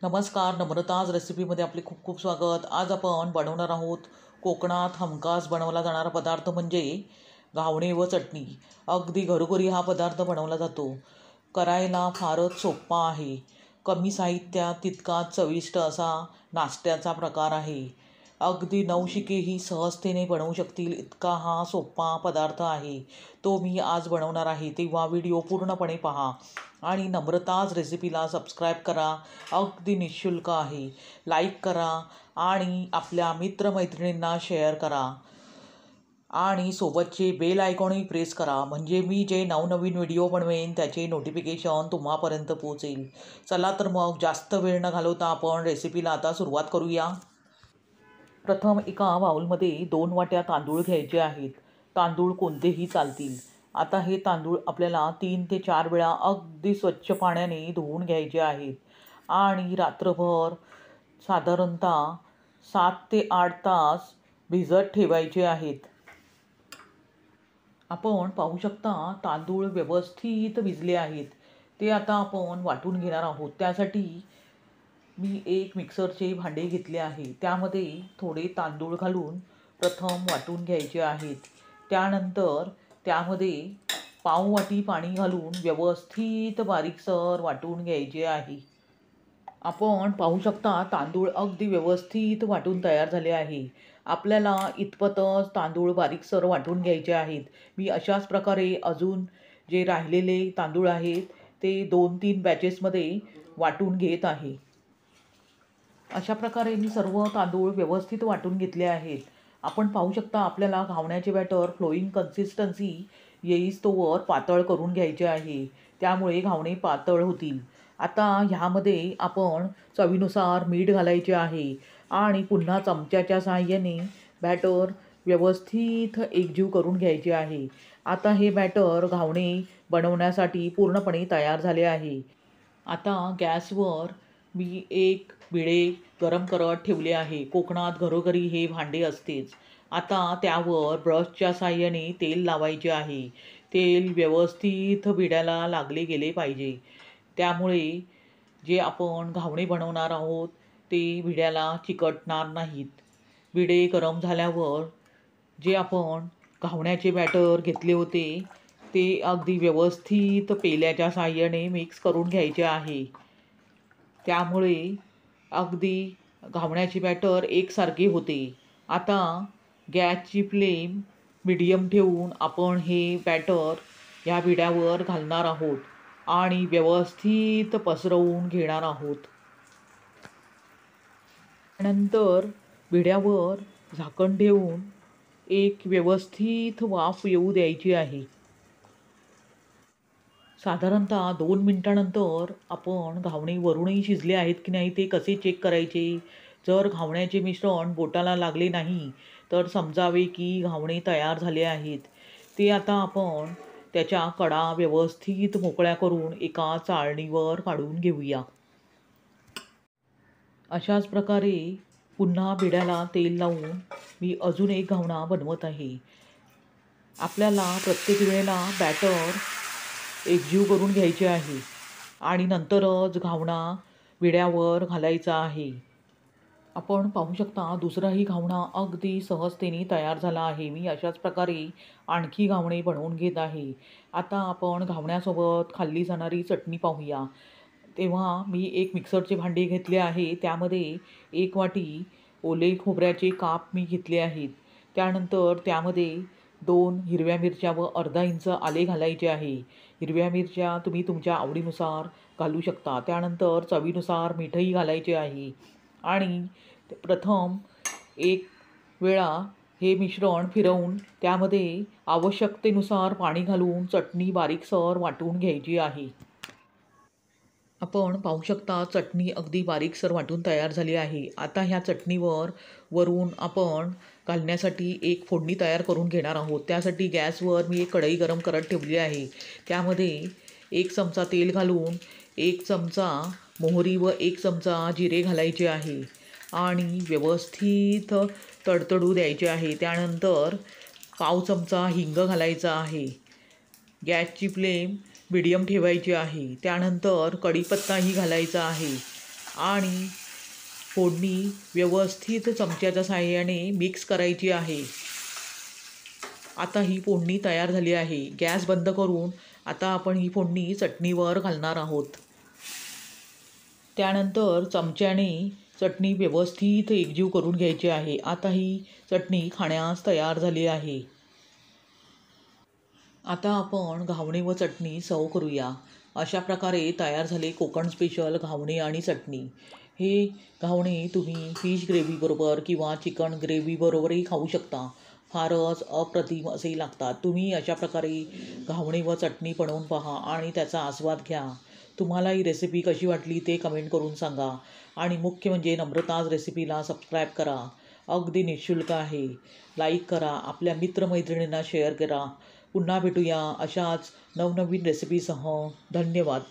नमस्कार, नम्रताज रेसिपीमध्ये आपले खूप खूप स्वागत. आज आपण बनवणार आहोत कोकणात हमखास बनवला जाणारा पदार्थ म्हणजे घावणे व चटणी. अगदी घरोघरी हा पदार्थ बनवला जातो. करायला फारच सोपा आहे. कमी साहित्यात तितकाच चविष्ट असा नाश्त्याचा प्रकार आहे. अगदी नवशिकेही सहजतेने बनवू शकतील इतका हा सोपा पदार्थ आहे. तो मी आज बनवणार आहे, तेव्हा व्हिडिओ पूर्णपणे पहा आणि नम्रताज रेसिपीला सबस्क्राईब करा. अगदी निःशुल्क आहे. लाईक करा आणि आपल्या मित्रमैत्रिणींना शेअर करा आणि सोबतचे बेल आयकॉनही प्रेस करा, म्हणजे मी जे नवनवीन व्हिडिओ बनवेन त्याचे नोटिफिकेशन तुम्हापर्यंत पोहोचेल. चला तर मग जास्त वेळ न घालवता आपण रेसिपीला आता सुरुवात करूया. प्रथम एका बाउलमध्ये 2 वाट्या तांदूळ घ्यायचे आहेत. तांदूळ कोणतेही चालतील. आता हे तांदूळ आपल्याला 3 ते 4 वेळा अगदी स्वच्छ पाण्याने धुवून घ्यायचे आहेत आणि रात्रभर साधारणतः 7 ते 8 तास भिजत ठेवायचे आहेत. आपण पाहू शकता तांदूळ व्यवस्थित भिजले आहेत. ते आता आपण वाटून घेणार आहोत. त्यासाठी मी एक मिक्सरचे भांडे घेतले आहे. त्यामध्ये थोडे तांदूळ घालून प्रथम वाटून घ्यायचे आहेत. त्यानंतर त्यामध्ये पाव वाटी पाणी घालून व्यवस्थित बारीकसर वाटून घ्यायचे आहे. आपण पाहू शकता तांदूळ अगदी व्यवस्थित वाटून तयार झाले आहे. आपल्याला इतपतच तांदूळ बारीकसर वाटून घ्यायचे आहेत. मी अशाच प्रकारे अजून जे राहिलेले तांदूळ आहेत ते 2-3 बॅचेसमध्ये वाटून घेत आहे. अशा प्रकारे मी सर्व तांदूळ व्यवस्थित वाटून घेतले आहेत. आपण पाहू शकता आपल्याला घावण्याचे बॅटर फ्लोईंग कन्सिस्टन्सी येईस्तोवर पातळ करून घ्यायचे आहे. त्यामुळे घावणे पातळ होतील. आता ह्यामध्ये आपण चवीनुसार मीठ घालायचे आहे आणि पुन्हा चमच्याच्या साहाय्याने बॅटर व्यवस्थित एकजीव करून घ्यायचे आहे. आता हे बॅटर घावणे बनवण्यासाठी पूर्णपणे तयार झाले आहे. आता गॅसवर मी एक विडे गरम करत ठेवले आहे. कोकणात घरोघरी हे भांडे असतेच. आता त्यावर ब्रशच्या साहाय्याने तेल लावायचे आहे. तेल व्यवस्थित विड्याला लागले गेले पाहिजे. त्यामुळे जे आपण घावणे बनवणार आहोत ते विड्याला चिकटणार नाहीत. विडे गरम झाल्यावर जे आपण घावण्याचे बॅटर घेतले होते ते अगदी व्यवस्थित पेल्याच्या साहाय्याने मिक्स करून घ्यायचे आहे. त्यामुळे अगदी घावण्याचे बॅटर एकसारखे होते. आता गॅसची फ्लेम मीडियम ठेवून आपण हे बॅटर या विड्यावर घालणार आहोत आणि व्यवस्थित पसरवून घेणार आहोत. नंतर विड्यावर झाकण ठेवून एक व्यवस्थित वाफ येऊ द्यायची आहे. साधारणतः 2 मिनिटानंतर आपण घावणे वरूनही शिजले आहेत की नाही ते कसे चेक करायचे. जर घावण्याचे मिश्रण बोटाला लागले नाही तर समजावे की घावणे तयार झाले आहेत. ते आता आपण त्याच्या कडा व्यवस्थित मोकळ्या करून एका चाळणीवर काढून घेऊया. अशाच प्रकारे पुन्हा बिड्याला तेल लावून मी अजून एक घावणा बनवत आहे. आपल्याला प्रत्येक वेळेला बॅटर एकजीव करून घ्यायचे आहे आणि नंतरच घावणा विड्यावर घालायचा आहे. आपण पाहू शकता दुसराही घावणा अगदी सहजतेने तयार झाला आहे. मी अशाच प्रकारे आणखी घावणे बनवून घेत आहे. आता आपण घावण्यासोबत खाल्ली जाणारी चटणी पाहूया. तेव्हा मी एक मिक्सरचे भांडे घेतले आहे. त्यामध्ये 1 वाटी ओले खोबऱ्याचे काप मी घेतले आहेत. त्यानंतर त्यामध्ये 2 हिरव्या मिरच्या व अर्धा इंच आले घालायचे आहे. हिरव्या मिरच्या तुम्ही तुमच्या आवडीनुसार घालू शकता. त्यानंतर चवीनुसार मीठही घालायचे आहे आणि प्रथम 1 वेळा हे मिश्रण फिरवून त्यामध्ये आवश्यकतेनुसार पाणी घालून चटणी बारीकसर वाटून घ्यायची आहे. आपण पाहू शकता चटणी अगदी बारीकसर वाटून तयार झाली आहे. आता ह्या चटणीवर वरून आपण घालण्यासाठी एक फोडणी तयार करून घेणार आहोत. त्यासाठी गॅसवर मी एक कढई गरम करत ठेवली आहे. त्यामध्ये 1 चमचा तेल घालून 1 चमचा मोहरी व 1 चमचा जिरे घालायचे आहे आणि व्यवस्थित तडतडू द्यायचे आहे. त्यानंतर पाव चमचा हिंग घालायचा आहे. गॅसची फ्लेम मीडियम ठेवायची आहे. त्यानंतर कढीपत्ताही घालायचा आहे आणि फोडणी व्यवस्थित चमच्याच्या साहाय्याने मिक्स करायची आहे. आता ही फोडणी तयार झाली आहे. गॅस बंद करून आता आपण ही फोडणी चटणीवर घालणार आहोत. त्यानंतर चमच्याने चटणी व्यवस्थित एकजीव करून घ्यायची आहे. आता ही चटणी खाण्यास तयार झाली आहे. आता आपण घावणे व चटणी सर्व करूया. अशा प्रकारे तयार झाले कोकण स्पेशल घावणे आणि चटणी. हे घावणे तुम्ही फिश ग्रेव्हीबरोबर किंवा चिकन ग्रेव्हीबरोबरही खाऊ शकता. फारच अप्रतिम असे लागतात. तुम्ही अशा प्रकारे घावणे व चटणी बनवून पहा आणि त्याचा आस्वाद घ्या. तुम्हाला ही रेसिपी कशी वाटली ते कमेंट करून सांगा. आणि मुख्य म्हणजे नम्रताज रेसिपीला सबस्क्राईब करा. अगदी निःशुल्क आहे. लाईक करा. आपल्या मित्रमैत्रिणींना शेअर करा. पुन्हा भेटूया अशाच नवनवीन रेसिपीसह. धन्यवाद.